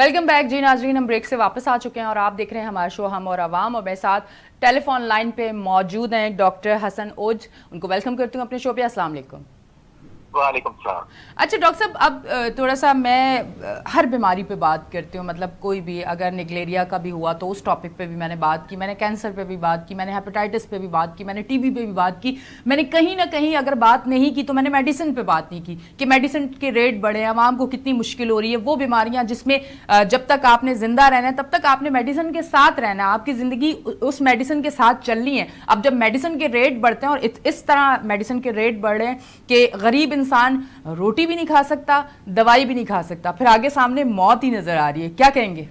Welcome back जी नाजरीन, हम break से वापस आ चुके हैं और आप देख रहे हैं हमारा शो हम और अवाम। और मेरे साथ टेलीफोन लाइन पे मौजूद हैं डॉक्टर हसन ओज। उनको वेलकम करती हूँ अपने शो पे। अस्सलाम वालेकुम। वालेकुम सलाम। अच्छा डॉक्टर साहब, अब थोड़ा सा मैं हर बीमारी पे बात करती हूँ, मतलब कोई भी अगर निगलेरिया का भी हुआ तो उस टॉपिक पे भी मैंने बात की, मैंने कैंसर पे भी बात की, मैंने हेपेटाइटिस पे भी बात की, मैंने टीबी पे भी बात की। मैंने कहीं ना कहीं अगर बात नहीं की तो मैंने मेडिसिन पे बात नहीं की कि मेडिसिन के रेट बढ़े हैं, आवाम को कितनी मुश्किल हो रही है। वो बीमारियां जिसमें जब तक आपने जिंदा रहना है तब तक आपने मेडिसिन के साथ रहना है, आपकी जिंदगी उस मेडिसिन के साथ चलनी है। अब जब मेडिसिन के रेट बढ़ते हैं और इस तरह मेडिसिन के रेट बढ़ रहे हैं कि गरीब इंसान रोटी भी नहीं खा सकता, दवाई भी नहीं खा सकता, फिर आगे सामने मौत ही नजर आ रही है, क्या कहेंगे?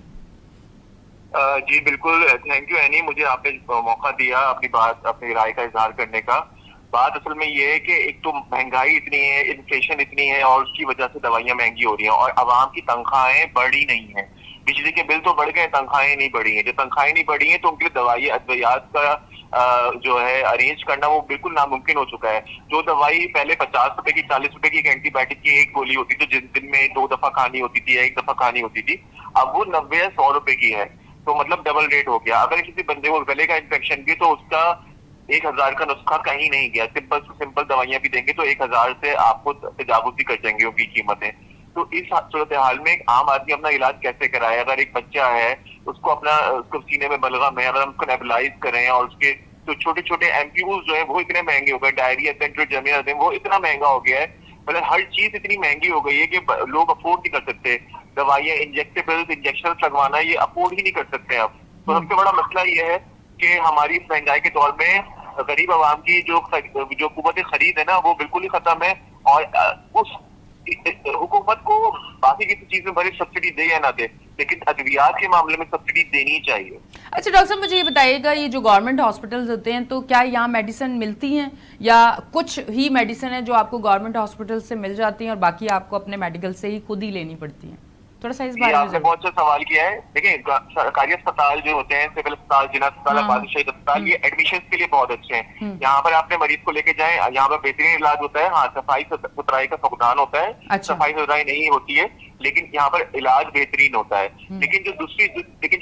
जी बिल्कुल, थैंक यू एनी, मुझे आपने मौका दिया अपनी बात, अपनी राय का इजहार करने का। बात असल में ये है कि एक तो महंगाई इतनी है, इन्फ्लेशन इतनी है और उसकी वजह से दवाइयां महंगी हो रही हैं और आवाम की तनख्वाहें बढ़ी नहीं है। बिजली के बिल तो बढ़ गए, तनख्वाहें नहीं बढ़ी हैं। जो तनख्वाहें नहीं बढ़ी हैं तो उनके लिए दवाई अद्वियात का जो है अरेंज करना वो बिल्कुल नामुमकिन हो चुका है। जो दवाई पहले 50 रुपए की, 40 रुपए की एक एंटीबायोटिक की एक गोली होती थी, जिस दिन में 2 दफा खानी होती थी या 1 दफा खानी होती थी, अब वो 90 या 100 रुपए की है। तो मतलब डबल रेट हो गया। अगर किसी बंदे को गले का इन्फेक्शन भी तो उसका 1,000 का नुस्खा कहीं नहीं गया। सिंपल से सिंपल दवाइयां भी देंगे तो 1,000 से आपको तजावुज भी कर जाएंगे उनकी कीमतें। तो इस सूरत हाल में एक आम आदमी अपना इलाज कैसे कराए? अगर एक बच्चा है, उसको अपना उसको सीने में बलगम है, अगर हम उसको नेबुलाइज करें और उसके तो छोटे छोटे एमप्यूज जो है वो इतने महंगे हो गए, डायरिया सेंट्रोजर्मिनल वो इतना महंगा हो गया है। मतलब हर चीज इतनी महंगी हो गई है कि लोग अफोर्ड नहीं कर सकते। दवाइयां, इंजेक्टेबल्स, इंजेक्शन लगवाना ये अफोर्ड ही नहीं कर सकते अब। तो सबसे बड़ा मसला ये है कि हमारी इस महंगाई के दौर में गरीब आवाम की जो कुव्वत खरीद है ना वो बिल्कुल ही खत्म है। और उस हुकूमत को बाकी किसी चीज में भले सब्सिडी दे या ना दे, लेकिन अद्वियात के मामले में सब्सिडी देनी चाहिए। अच्छा डॉक्टर साहब, मुझे ये बताइएगा, ये जो गवर्नमेंट हॉस्पिटल्स होते हैं तो क्या यहाँ मेडिसिन मिलती हैं या कुछ ही मेडिसिन है जो आपको गवर्नमेंट हॉस्पिटल से मिल जाती हैं और बाकी आपको अपने मेडिकल से ही खुद ही लेनी पड़ती हैं? थोड़ा सा इस ये बारे में आपने जरूर। बहुत अच्छा सवाल किया है। देखिए, सरकारी अस्पताल जो होते हैं, सिविल अस्पताल, जिला अस्पताल, हाँ। आबादी शहीद अस्पताल, ये एडमिशन के लिए बहुत अच्छे हैं। हम्म। यहाँ पर आपने मरीज को लेके जाएं, यहाँ पर बेहतरीन इलाज होता है। हाँ, सफाई सुथराई का फुकदान होता है, अच्छा। सफाई सुथराई नहीं होती है, लेकिन यहाँ पर इलाज बेहतरीन होता है। लेकिन जो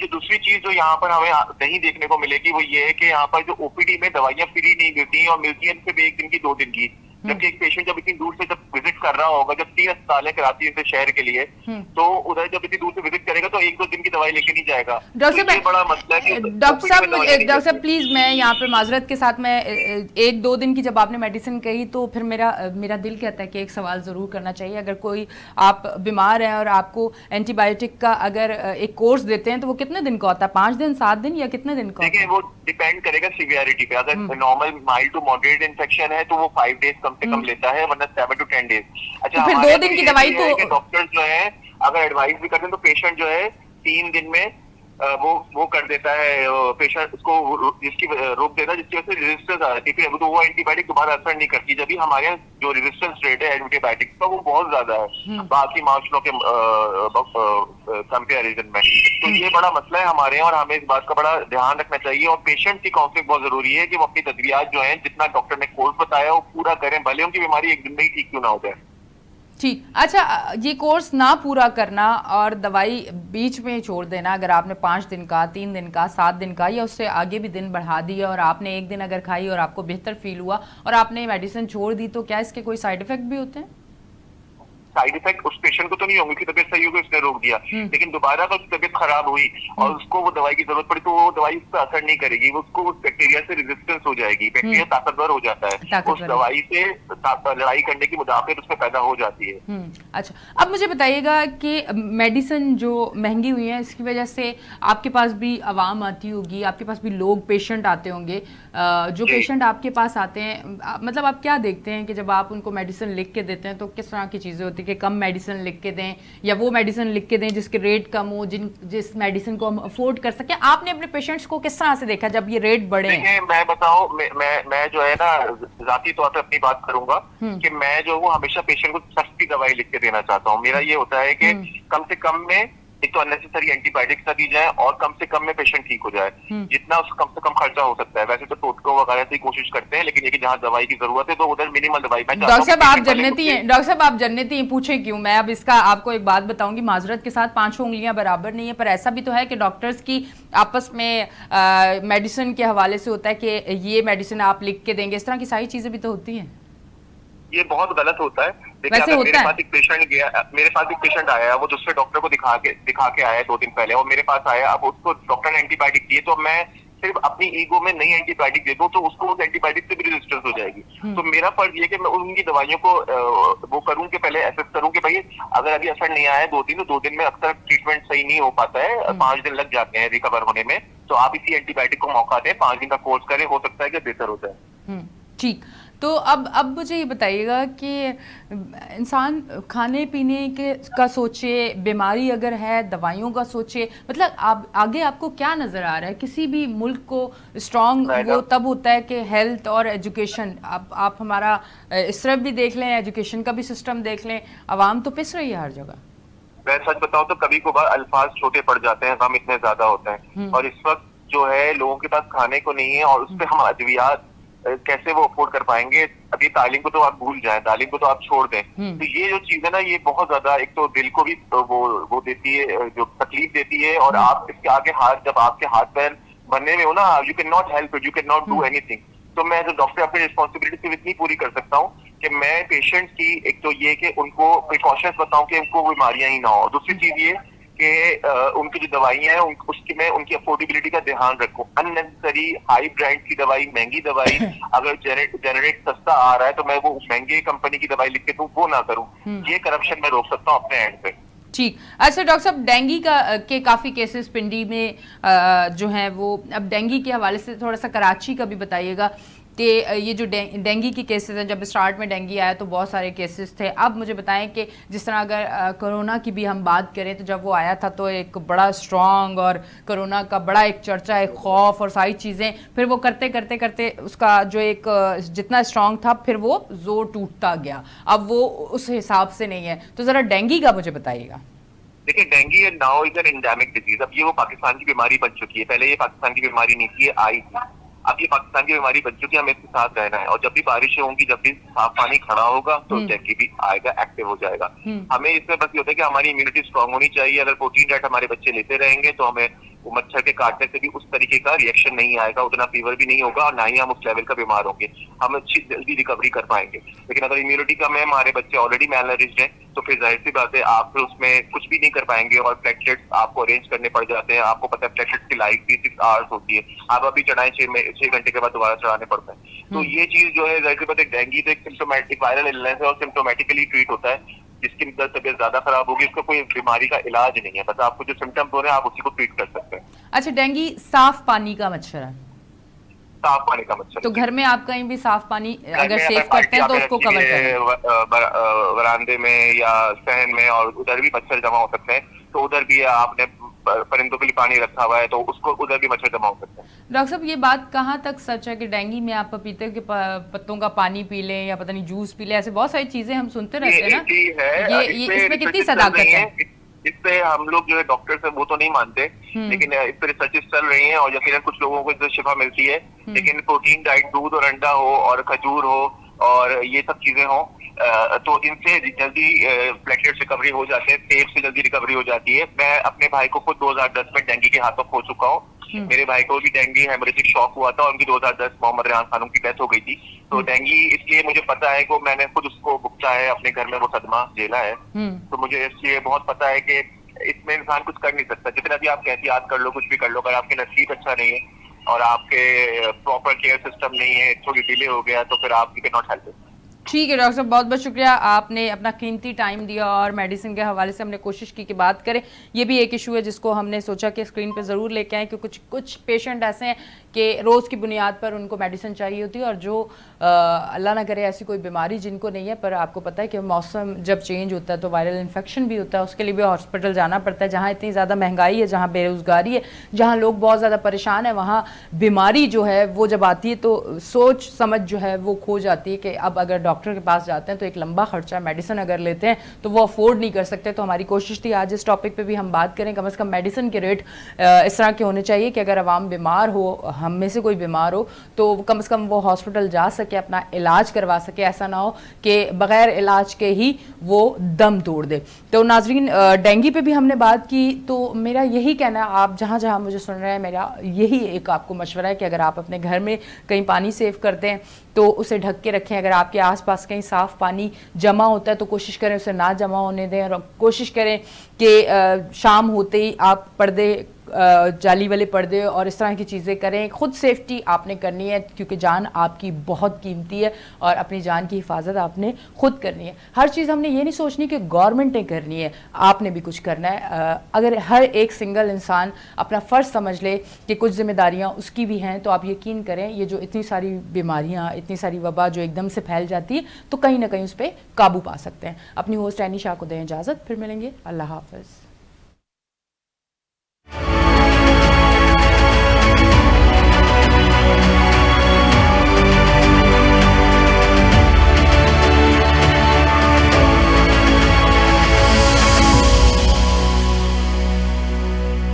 दूसरी चीज जो यहाँ पर हमें नहीं देखने को मिलेगी वो ये है कि यहाँ पर जो ओपीडी में दवाइयां फ्री नहीं मिलती और मिलती है सिर्फ 1 दिन की, 2 दिन की। जबकि एक पेशेंट जब इतनी दूर से जब विजिट कर रहा होगा, जब 3 अस्पताल है कराची जैसे शहर के लिए, तो उधर जब इतनी दूर से विजिट करेगा तो 1-2 दिन की दवाई लेके नहीं जाएगा। डॉक्टर तो ये बड़ा मसला है कि डॉक्टर ओपीडी में दवाइयां नहीं डॉक्टर साहब मिलती। प्लीज, मैं यहाँ पे माजरत के साथ मैं 1-2 दिन की जब आपने मेडिसिन कही तो फिर मेरा दिल कहता है कि एक सवाल जरूर करना चाहिए। अगर कोई आप बीमार है और आपको एंटीबायोटिक का अगर एक कोर्स देते हैं तो वो कितने दिन का होता है? 5 दिन, 7 दिन या कितने दिन का होता देखिए, है? वो डिपेंड करेगा सीवियरिटी पे। अगर normal mild to moderate infection है तो वो 5 डेज कम से कम लेता है, वरना 7 to 10 डेज। तो अच्छा, फिर हमारे 2 यहाँ तो दिन की ये दवाई भी तो है कि डॉक्टर्स जो है अगर एडवाइस भी करते हैं तो पेशेंट जो है 3 दिन में वो कर देता है, पेशेंट उसको जिसकी रोक देता है, जिसकी वजह से रेजिस्टेंस आ जाती है। फिर तो वो एंटीबायोटिक दोबारा असर नहीं करती। जब भी हमारे यहाँ जो रेजिस्टेंस रेट है एंटीबायोटिक का वो बहुत ज्यादा है बाकी माशरों के कंपेरिजन में। तो ये बड़ा मसला है हमारे यहाँ और हमें इस बात का बड़ा ध्यान रखना चाहिए। और पेशेंट की काउंसलिंग बहुत जरूरी है कि वो अपनी तदबियात जो है, जितना डॉक्टर ने कोर्स बताया वो पूरा करें, भले उनकी बीमारी एक दिन में ही ठीक क्यों ना हो जाए। ठीक। अच्छा, ये कोर्स ना पूरा करना और दवाई बीच में छोड़ देना, अगर आपने 5 दिन का, 3 दिन का, 7 दिन का या उससे आगे भी दिन बढ़ा दिया और आपने एक दिन अगर खाई और आपको बेहतर फील हुआ और आपने मेडिसिन छोड़ दी, तो क्या इसके कोई साइड इफेक्ट भी होते हैं? साइड इफेक्ट उस पेशेंट को तो नहीं होंगे कि तबीयत सही होगी उसने रोक दिया, लेकिन दोबारा अगर उसकी तबीयत खराब हुई और उसको वो दवाई की जरूरत पड़ी तो वो दवाई उस पर असर नहीं करेगी, उसको उस बैक्टीरिया से रेजिस्टेंस हो जाएगी। बैक्टीरिया ताकतवर हो जाता है, उस दवाई से लड़ाई करने की मुदाफियत उसमें पैदा हो जाती है। अच्छा, अब मुझे बताइएगा कि मेडिसिन जो महंगी हुई है इसकी वजह से आपके पास भी आवाम आती होगी, आपके पास भी लोग पेशेंट आते होंगे। जो पेशेंट आपके पास आते हैं, मतलब आप क्या देखते हैं कि जब आप उनको मेडिसिन लिख के देते हैं तो किस तरह की चीज़ें होती है कि कम मेडिसिन लिख के दें या वो मेडिसिन लिख के दें जिसके रेट कम हो, जिस मेडिसिन को हम अफोर्ड कर सकें? आपने अपने पेशेंट्स को किस तरह से देखा जब ये रेट बढ़े हैं? मैं बताऊं, मैं जो है ना जाती तौर पे अपनी बात करूंगा कि मैं जो हूँ हमेशा पेशेंट को सस्ती दवाई लिख के देना चाहता हूँ। मेरा ये होता है कि कम से कम में एक तो अननेसेसरी एंटीबायोटिक्स ना दी जाए और कम से कम में पेशेंट ठीक हो जाए, जितना कम से कम खर्चा हो सकता है। वैसे तो टोटको वगैरह से कोशिश करते हैं, लेकिन ये कि जहाँ दवाई की जरूरत है तो उधर मिनिमल दवाई। मैं डॉक्टर साहब आप जन्नती हैं, डॉक्टर साहब आप जन्नती हैं, पूछें क्यों। मैं अब इसका आपको एक बात बताऊंगी, माजरत के साथ पांचों उंगलियां बराबर नहीं है, पर ऐसा भी तो है कि डॉक्टर्स की आपस में मेडिसिन के हवाले से होता है कि ये मेडिसिन आप लिख के देंगे, इस तरह की सारी चीजें भी तो होती हैं। ये बहुत गलत होता है। देखिए अगर मेरे पास एक पेशेंट गया, मेरे पास एक पेशेंट आया, वो दूसरे डॉक्टर को दिखा के आया 2 दिन पहले, और मेरे पास आया, अब उसको डॉक्टर ने एंटीबायोटिक दिए, तो मैं सिर्फ अपनी ईगो में नई एंटीबायोटिक दे दूं तो उसको उस एंटीबायोटिक से भी रेजिस्टेंस हो जाएगी। तो मेरा फर्ज ये कि मैं उनकी दवाइयों को वो करूं कि पहले एसेस करूं कि भाई अगर अभी असर नहीं आया है 2 दिन, तो 2 दिन में अक्सर ट्रीटमेंट सही नहीं हो पाता है, 5 दिन लग जाते हैं रिकवर होने में, तो आप इसी एंटीबायोटिक को मौका दें, 5 दिन का कोर्स करें, हो सकता है कि बेहतर हो जाए। ठीक, तो अब मुझे ये बताइएगा कि इंसान खाने पीने का सोचे, बीमारी अगर है दवाइयों का सोचे, मतलब आगे आपको क्या नज़र आ रहा है? किसी भी मुल्क को स्ट्रॉन्ग वो तब होता है कि हेल्थ और एजुकेशन, आप हमारा इस तरफ भी देख लें, एजुकेशन का भी सिस्टम देख लें, आवाम तो पिस रही है हर जगह। मैं सच बताऊं तो कभी कभार अल्फाज छोटे पड़ जाते हैं, गम इतने ज्यादा होते हैं, और इस वक्त जो है लोगों के पास खाने को नहीं है, और उस पर हम अद्वियात कैसे वो अफोर्ड कर पाएंगे? अभी तालीम को तो आप भूल जाएं, तालीम को तो आप छोड़ दें। तो ये जो चीज है ना, ये बहुत ज्यादा एक तो दिल को भी वो देती है, जो तकलीफ देती है, और आप इसके आगे हाथ, जब आपके हाथ पैर बनने में हो ना, you can not help it, you can not do anything. तो मैं जो डॉक्टर अपनी रिस्पॉन्सिबिलिटी सिर्फ इतनी पूरी कर सकता हूँ कि मैं पेशेंट की एक तो ये कि उनको प्रिकॉशंस बताऊं कि उनको बीमारियां ही ना हो, दूसरी चीज ये कि उनकी जो दवाइयां हैं उसकी मैं उनकी अफोर्डेबिलिटी का ध्यान रखूं। अननेसेसरी हाई ब्रांड की दवाई, महंगी दवाई अगर जेनरिक सस्ता आ रहा है तो मैं वो महंगे कंपनी की दवाई लिख के दूं, वो ना करूं। ये करप्शन मैं रोक सकता हूं अपने एंड पे। ठीक। अच्छा डॉक्टर साहब, डेंगू के काफ़ी केसेस पिंडी में जो हैं वो, अब डेंगू के हवाले से थोड़ा सा कराची का भी बताइएगा कि ये जो डेंगू की केसेस हैं, जब स्टार्ट में डेंगू आया तो बहुत सारे केसेस थे। अब मुझे बताएं कि जिस तरह अगर कोरोना की भी हम बात करें तो जब वो आया था तो एक बड़ा स्ट्रॉन्ग, और कोरोना का बड़ा एक चर्चा, एक खौफ और सारी चीज़ें, फिर वो करते करते करते उसका जो एक जितना स्ट्रॉन्ग था फिर वो जोर टूटता गया, अब वो उस हिसाब से नहीं है। तो ज़रा डेंगू का मुझे बताइएगा। देखिए dengue now is an endemic disease. अब ये वो पाकिस्तान की बीमारी बन चुकी है, पहले ये पाकिस्तान की बीमारी नहीं थी, ये आई थी, अब ये पाकिस्तान की बीमारी बन चुकी है, हमें इसके साथ रहना है, और जब भी बारिशें होंगी, जब भी साफ पानी खड़ा होगा तो डेंगू भी आएगा, एक्टिव हो जाएगा। हमें इसमें बस ये होता है कि हमारी इम्यूनिटी स्ट्रांग होनी चाहिए। अगर प्रोटीन डाइट हमारे बच्चे लेते रहेंगे तो हमें वो मच्छर के काटने से भी उस तरीके का रिएक्शन नहीं आएगा, उतना फीवर भी नहीं होगा, और ना ही हम उस लेवल का बीमार होंगे, हम अच्छी जल्दी रिकवरी कर पाएंगे। लेकिन अगर इम्यूनिटी कम है, हमारे बच्चे ऑलरेडी मैलनरिश्ड हैं, तो फिर जाहिर सी बात है आप फिर उसमें कुछ भी नहीं कर पाएंगे, और प्लेटलेट्स आपको अरेंज करने पड़ जाते हैं। आपको पता है प्लेटलेट्स की लाइफ भी 6 आवर्स होती है, आप अभी चढ़ाएं 6 घंटे के बाद दोबारा चढ़ाने पड़ता है। तो ये चीज जो है जाहिर सी बात है, डेंगू तो एक सिम्टोमेटिक वायरल इलनेस है और सिम्टोमेटिकली ट्रीट होता है। जिसकी तबीयत ज्यादा खराब होगी उसका कोई बीमारी का इलाज नहीं है, बस आपको जो सिम्टम्स हो रहे हैं आप उसी को ट्रीट कर सकते हैं। अच्छा, डेंगू साफ पानी का मच्छर है, साफ पानी का मच्छर, तो घर में आप कहीं भी साफ पानी अगर सेव करते हैं तो उसको कवर करें बरामदे में या सहन में, और उधर भी मच्छर जमा हो सकते हैं, तो उधर भी आपने परिंदों के लिए पानी रखा हुआ है तो उसको उधर भी मच्छर जमा हो सकते हैं। डॉक्टर साहब, ये बात कहाँ तक सच है कि डेंगू में आप पपीते के पत्तों का पानी पी लें या पता नहीं जूस पी लें, ऐसे बहुत सारी चीजें हम सुनते रहते हैं ना, ये इसमें कितनी सदाकत है? इस पे हम लोग जो है डॉक्टर से वो तो नहीं मानते, लेकिन इस पे रिसर्चेस चल रही हैं, और यकीनन कुछ लोगों को इससे शिफा मिलती है। लेकिन प्रोटीन डाइट, दूध और अंडा हो और खजूर हो और ये सब चीजें हो, तो इनसे जल्दी प्लेटलेट रिकवरी हो जाते हैं, सेब से जल्दी रिकवरी हो जाती है। मैं अपने भाई को खुद 2010 में डेंगू के हाथों खो चुका हूँ। मेरे भाई को भी डेंगू हेमोरेजिक शॉक हुआ था, उनकी 2010 मोहम्मद रेहान खानम की डेथ हो गई थी। तो डेंगू इसलिए मुझे पता है कि मैंने खुद उसको भुगता है, अपने घर में वो सदमा झेला है, तो मुझे इसलिए बहुत पता है कि इसमें इंसान कुछ कर नहीं सकता। जितना भी आप एहतियात कर लो, कुछ भी कर लो, अगर आपके नसीब अच्छा नहीं है और आपके प्रॉपर केयर सिस्टम नहीं है, थोड़ी डिले हो गया, तो फिर आप यू कैन नॉट हेल्प। ठीक है डॉक्टर साहब, बहुत बहुत शुक्रिया, आपने अपना कीमती टाइम दिया और मेडिसिन के हवाले से हमने कोशिश की कि बात करें। ये भी एक इशू है जिसको हमने सोचा कि स्क्रीन पे ज़रूर लेके आएँ, कि कुछ पेशेंट ऐसे हैं कि रोज़ की बुनियाद पर उनको मेडिसिन चाहिए होती है, और जो अल्लाह ना करे ऐसी कोई बीमारी जिनको नहीं है, पर आपको पता है कि मौसम जब चेंज होता है तो वायरल इन्फेक्शन भी होता है, उसके लिए भी हॉस्पिटल जाना पड़ता है। जहाँ इतनी ज़्यादा महंगाई है, जहाँ बेरोज़गारी है, जहाँ लोग बहुत ज़्यादा परेशान है, वहाँ बीमारी जो है वो जब आती है तो सोच समझ जो है वो खो जाती है कि अब अगर डॉक्टर डॉक्टर के पास जाते हैं तो एक लंबा खर्चा, मेडिसिन अगर लेते हैं तो वो अफोर्ड नहीं कर सकते। तो हमारी कोशिश थी आज इस टॉपिक पे भी हम बात करें, कम से कम मेडिसिन के रेट इस तरह के होने चाहिए कि अगर आवाम बीमार हो, हम में से कोई बीमार हो, तो कम से कम वो हॉस्पिटल जा सके, अपना इलाज करवा सके, ऐसा ना हो कि बग़ैर इलाज के ही वो दम तोड़ दे। तो नाजरीन, डेंगू पे भी हमने बात की। तो मेरा यही कहना है, आप जहाँ जहाँ मुझे सुन रहे हैं, मेरा यही एक आपको मशवरा है कि अगर आप अपने घर में कहीं पानी सेव करते हैं तो उसे ढक के रखें। अगर आपके आसपास कहीं साफ़ पानी जमा होता है तो कोशिश करें उसे ना जमा होने दें, और कोशिश करें कि शाम होते ही आप पर्दे, जाली वाले पर्दे और इस तरह की चीज़ें करें। ख़ुद सेफ्टी आपने करनी है, क्योंकि जान आपकी बहुत कीमती है और अपनी जान की हिफाजत आपने ख़ुद करनी है। हर चीज़ हमने ये नहीं सोचनी कि गवर्नमेंट ने करनी है, आपने भी कुछ करना है। अगर हर एक सिंगल इंसान अपना फ़र्ज़ समझ ले कि कुछ ज़िम्मेदारियाँ उसकी भी हैं, तो आप यकीन करें ये जो इतनी सारी बीमारियाँ, इतनी सारी वबा जो एकदम से फैल जाती है, तो कहीं ना कहीं उस पर काबू पा सकते हैं। अपनी होस्ट एनी शाह को दें इजाज़त, फिर मिलेंगे। अल्लाह हाफ़िज़।